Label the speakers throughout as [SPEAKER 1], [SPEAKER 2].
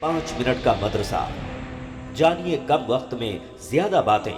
[SPEAKER 1] 5 minute का मदरसा, जानिए कम वक्त में ज्यादा बातें।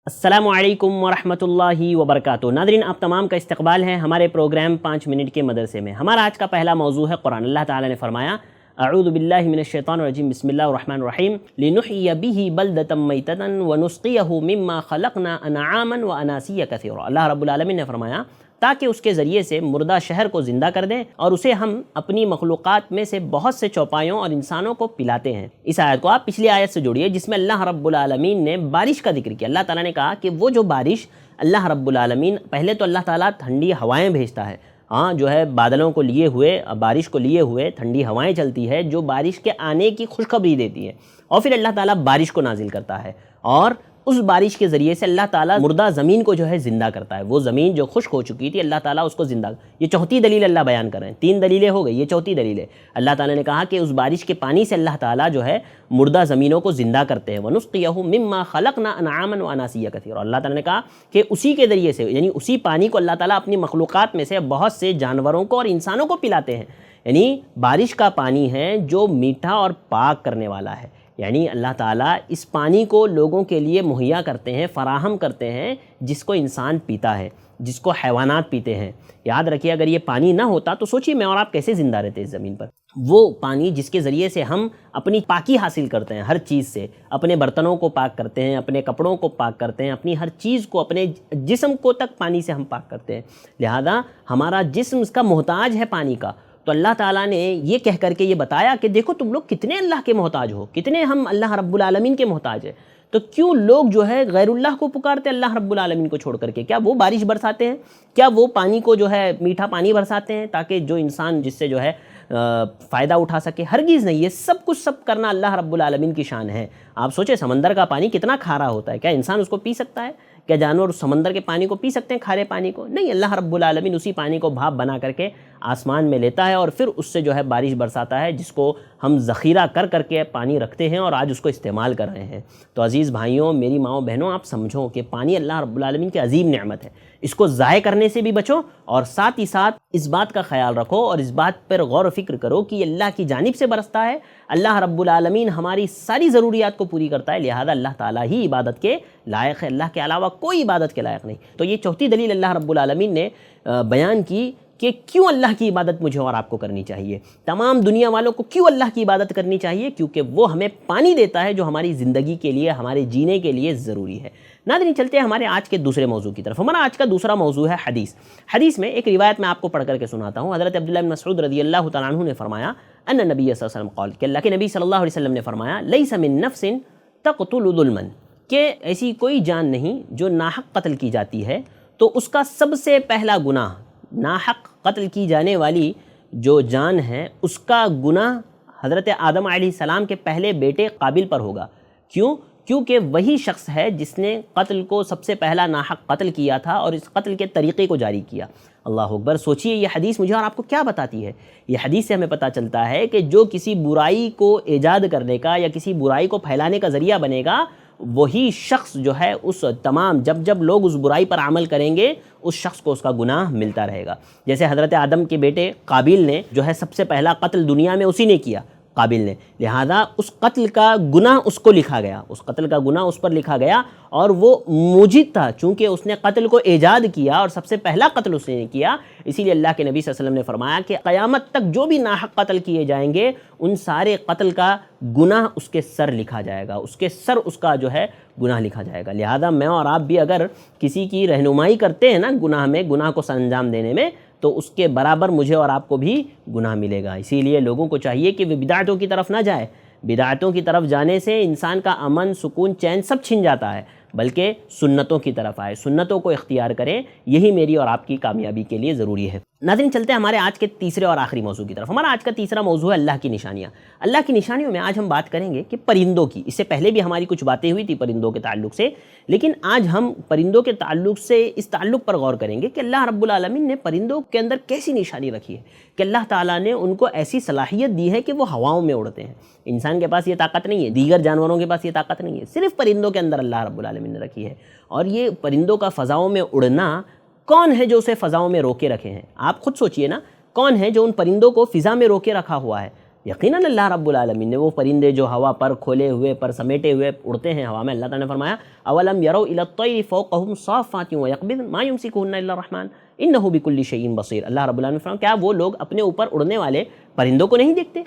[SPEAKER 2] अस्सलामुअलैकुम वरहमतुल्लाहि वबरकातुहू। नादरीन, आप तमाम का इस्तकबाल है हमारे प्रोग्राम 5 मिनट के मदरसे में। हमारा आज का पहला मौजू है कुरान। अल्लाह ताला ने फरमाया, अऊज़ु बिल्लाहि मिनश शैतानिर रजीम, बिस्मिल्लाहिर रहमानिर रहीम, लिनुहय्य बिही बल्दतम मैततन व नुस्क़ियहु मिम्मा खलक़ना अनआमन व अनासिया कसीरा। अल्लाह रब्बुल आलमीन ने फरमाया ताकि उसके ज़रिए से मुर्दा शहर को ज़िंदा कर दें और उसे हम अपनी मखलूक़ात में से बहुत से चौपायों और इंसानों को पिलाते हैं। इस आयत को आप पिछली आयत से जोड़िए जिसमें अल्लाह रब्बुल आलमीन ने बारिश का जिक्र किया। अल्लाह ताला ने कहा कि वो जो बारिश अल्लाह रब्बुल आलमीन, पहले तो अल्लाह ताला ठंडी हवाएं भेजता है, जो है बादलों को लिए हुए, बारिश को लिए हुए ठंडी हवाएं चलती है जो बारिश के आने की खुशखबरी देती है, और फिर अल्लाह ताला बारिश को नाजिल करता है और उस बारिश के ज़रिए से अल्लाह ताला मुर्दा ज़मीन को जो है ज़िंदा करता है। वो ज़मीन जो खुश्क हो चुकी थी, अल्लाह ताला उसको ज़िंदा। ये चौथी दलील अल्लाह बयान कर रहे हैं। 3 दलीलें हो गई, ये चौथी दलील है। अल्लाह ताला ने कहा कि उस बारिश के पानी से अल्लाह ताला जो है मुर्दा ज़मीनों को ज़िंदा करते हैं। वनुस्क़ियहु मिम्मा खलक़ना अनआमन व अनासिया कसीरा। अल्लाह ताला ने कहा कि उसी के ज़रिए से, यानी उसी पानी को अल्लाह ताला अपनी मखलूक़ात में से बहुत से जानवरों को और इंसानों को पिलाते हैं। यानी बारिश का पानी है जो मीठा और पाक करने वाला है। यानी अल्लाह ताला इस पानी को लोगों के लिए मुहैया करते हैं, फ़राहम करते हैं, जिसको इंसान पीता है, जिसको हैवानात पीते हैं। याद रखिए, अगर ये पानी ना होता तो सोचिए मैं और आप कैसे ज़िंदा रहते इस ज़मीन पर। वो पानी जिसके ज़रिए से हम अपनी पाकी हासिल करते हैं, हर चीज़ से, अपने बर्तनों को पाक करते हैं, अपने कपड़ों को पाक करते हैं, अपनी हर चीज़ को, अपने जिस्म को तक पानी से हम पाक करते हैं। लिहाजा हमारा जिस्म इसका मोहताज है पानी का। तो अल्लाह ताला ने ये कह करके ये बताया कि देखो तुम लोग कितने अल्लाह के मोहताज हो, कितने हम अल्लाह रब्बुल आलमीन के मोहताज हैं। तो क्यों लोग जो है गैरुल्लाह को पुकारते अल्लाह रब्बुल आलमीन को छोड़ करके? क्या वो बारिश बरसाते हैं? क्या वो पानी को जो है मीठा पानी बरसाते हैं ताकि जो इंसान जिससे जो है फ़ायदा उठा सके? हरगिज़ नहीं। ये सब कुछ सब करना अल्लाह रब्बुल आलमीन की शान है। आप सोचें, समंदर का पानी कितना खारा होता है, क्या इंसान उसको पी सकता है? क्या जानवर उस समंदर के पानी को पी सकते हैं, खारे पानी को? नहीं। अल्लाह रब्बुल आलमीन उसी पानी को भाप बना करके आसमान में लेता है और फिर उससे जो है बारिश बरसाता है, जिसको हम ज़ख़ीरा कर करके पानी रखते हैं और आज उसको इस्तेमाल कर रहे हैं। तो अज़ीज़ भाइयों, मेरी माओ बहनों, आप समझो कि पानी अल्लाह रब्बुल आलमीन की अजीम नेमत है। इसको ज़ाय करने से भी बचो और साथ ही साथ इस बात का ख्याल रखो और इस बात पर गौर व फिक्र करो कि अल्लाह की जानिब से बरसता है। अल्लाह रब्बुल आलमीन हमारी सारी ज़रूरियात को पूरी करता है, लिहाजा अल्लाह ताला ही इबादत के लायक है, अल्लाह के अलावा कोई इबादत के लायक नहीं। तो ये चौथी दलील अल्लाह रब्बुल आलमीन ने बयान की कि क्यों अल्लाह की इबादत मुझे और आपको करनी चाहिए, तमाम दुनिया वालों को क्यों अल्लाह की इबादत करनी चाहिए, क्योंकि वो हमें पानी देता है जो हमारी ज़िंदगी के लिए, हमारे जीने के लिए ज़रूरी है। नाज़रीन, चलते हैं हमारे आज के दूसरे मौजू की तरफ। हमारा आज का दूसरा मौजू है हदीस। हदीस में एक रिवायत मैं आपको पढ़ करके सुनाता हूँ। हज़रत अब्दुल्लाह बिन मसऊद रज़ियल्लाहु तआला अन्हु ने फरमाया, अन्ना नबी सल्लल्लाहु अलैहि वसल्लम क़ाल, कि अल्लाह के नबी सल्लल्लाहु अलैहि वसल्लम ने फरमाया, लैसा मिन नफ्सिन तक़तुलु ज़ुल्मन, कि ऐसी कोई जान नहीं जो नाहक कत्ल की जाती है तो उसका सबसे पहला गुनाह, नाहक कत्ल की जाने वाली जो जान है उसका गुनाह हज़रत आदम अलैहिस्सलाम के पहले बेटे काबिल पर होगा। क्यों? क्योंकि वही शख्स है जिसने कत्ल को सबसे पहला नाहक कत्ल किया था और इस कत्ल के तरीक़े को जारी किया। अल्लाह अकबर। सोचिए, ये हदीस मुझे और आपको क्या बताती है? ये हदीस से हमें पता चलता है कि जो किसी बुराई को ईजाद करने का या किसी बुराई को फैलाने का ज़रिया बनेगा, वही शख्स जो है उस तमाम, जब जब लोग उस बुराई पर अमल करेंगे, उस शख्स को उसका गुनाह मिलता रहेगा। जैसे हज़रत आदम के बेटे काबिल ने जो है सबसे पहला कत्ल दुनिया में उसी ने किया, काबिल ने, लिहाजा उस कत्ल का गुनाह उसको लिखा गया, उस कत्ल का गुनाह उस पर लिखा गया और वो मुजिद था चूँकि उसने कत्ल को ईजाद किया और सबसे पहला कत्ल उसने किया। इसीलिए अल्लाह के नबी सल्लल्लाहु अलैहि वसल्लम ने फरमाया कि क़यामत तक जो भी नाहक कत्ल किए जाएंगे उन सारे कत्ल का गुनाह उसके सर लिखा जाएगा, उसके सर उसका जो है गुनाह लिखा जाएगा। लिहाजा मैं और आप भी अगर किसी की रहनुमाई करते हैं ना गुनाह में, गुनाह को सरअंजाम देने में, तो उसके बराबर मुझे और आपको भी गुनाह मिलेगा। इसीलिए लोगों को चाहिए कि वे बिदाअतों की तरफ ना जाए। बिदाअतों की तरफ जाने से इंसान का अमन, सुकून, चैन सब छिन जाता है, बल्कि सुन्नतों की तरफ आए, सुन्नतों को इख्तियार करें। यही मेरी और आपकी कामयाबी के लिए ज़रूरी है। नाज़रीन, चलते हैं हमारे आज के तीसरे और आखिरी मौजू की तरफ। हमारा आज का तीसरा मौजू है अल्लाह की निशानियाँ। अल्लाह की निशानियों में आज हम बात करेंगे कि परिंदों की। इससे पहले भी हमारी कुछ बातें हुई थी परिंदों के ताल्लुक़ से, लेकिन आज हम परिंदों के ताल्लुक़ से इस ताल्लुक़ पर गौर करेंगे कि अल्लाह रब्बुल आलमीन ने परिंदों के अंदर कैसी निशानी रखी है कि अल्लाह ताला ने उनको ऐसी सलाहियत दी है कि वो हवाओं में उड़ते हैं। इंसान के पास ये ताकत नहीं है, दीगर जानवरों के पास ये ताकत नहीं है, सिर्फ परिंदों के अंदर अल्लाह रब्बुल आलमीन ने रखी है। और ये परिंदों का फ़ज़ाओं में उड़ना, कौन है जो उसे फ़ज़ाओं में रोके रखे हैं? आप खुद सोचिए ना, कौन है जो उन परिंदों को फ़िज़ा में रोके रखा हुआ है? یقیناً اللہ رب العالمین نے وہ پرندے جو ہوا پر کھولے ہوئے پر سمیٹے ہوئے اڑتے ہیں ہوا میں، اللہ تعالیٰ نے فرمایا اولم یروا الی الطیر فوقہم صافات ویقبضن ما یمسکہن الا الرحمن انہ بکل شیء بصیر۔ اللہ رب العالمین نے فرمایا کیا وہ لوگ اپنے اوپر اڑنے والے پرندوں کو نہیں دیکھتے؟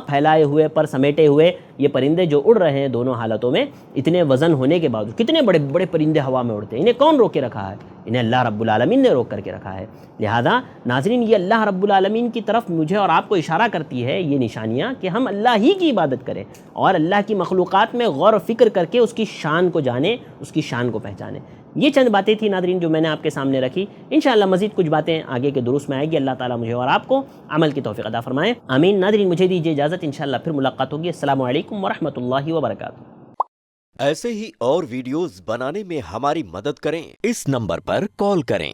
[SPEAKER 2] پھیلائے ہوئے پر سمیٹے ہوئے یہ پرندے جو اڑ رہے ہیں دونوں حالتوں میں، اتنے وزن ہونے کے باوجود کتنے بڑے بڑے پرندے ہوا میں اڑتے ہیں، انہیں کون روکے رکھا ہے؟ انہیں اللہ رب العالمین نے روک کر کے رکھا ہے۔ لہذا ناظرین یہ اللہ رب العالمین کی طرف مجھے اور آپ کو اشارہ کرتی ہے یہ نشانیاں کہ ہم اللہ ہی کی عبادت کریں اور اللہ کی مخلوقات میں غور و فکر کر کے اس کی شان کو جانیں، اس کی شان کو پہچانیں۔ یہ چند باتیں تھی ناظرین جو میں نے آپ کے سامنے رکھی، انشاءاللہ مزید کچھ باتیں آگے کے دروس میں آئے گی۔ اللہ تعالیٰ مجھے اور آپ کو عمل کی توفیق عطا فرمائے، آمین۔ ناظرین مجھے دیجیے اجازت، انشاءاللہ پھر ملاقات ہوگی۔ السلام علیکم ورحمۃ اللہ وبرکاتہ۔
[SPEAKER 1] ایسے ہی اور ویڈیوز بنانے میں ہماری مدد کریں، اس نمبر پر کال کریں۔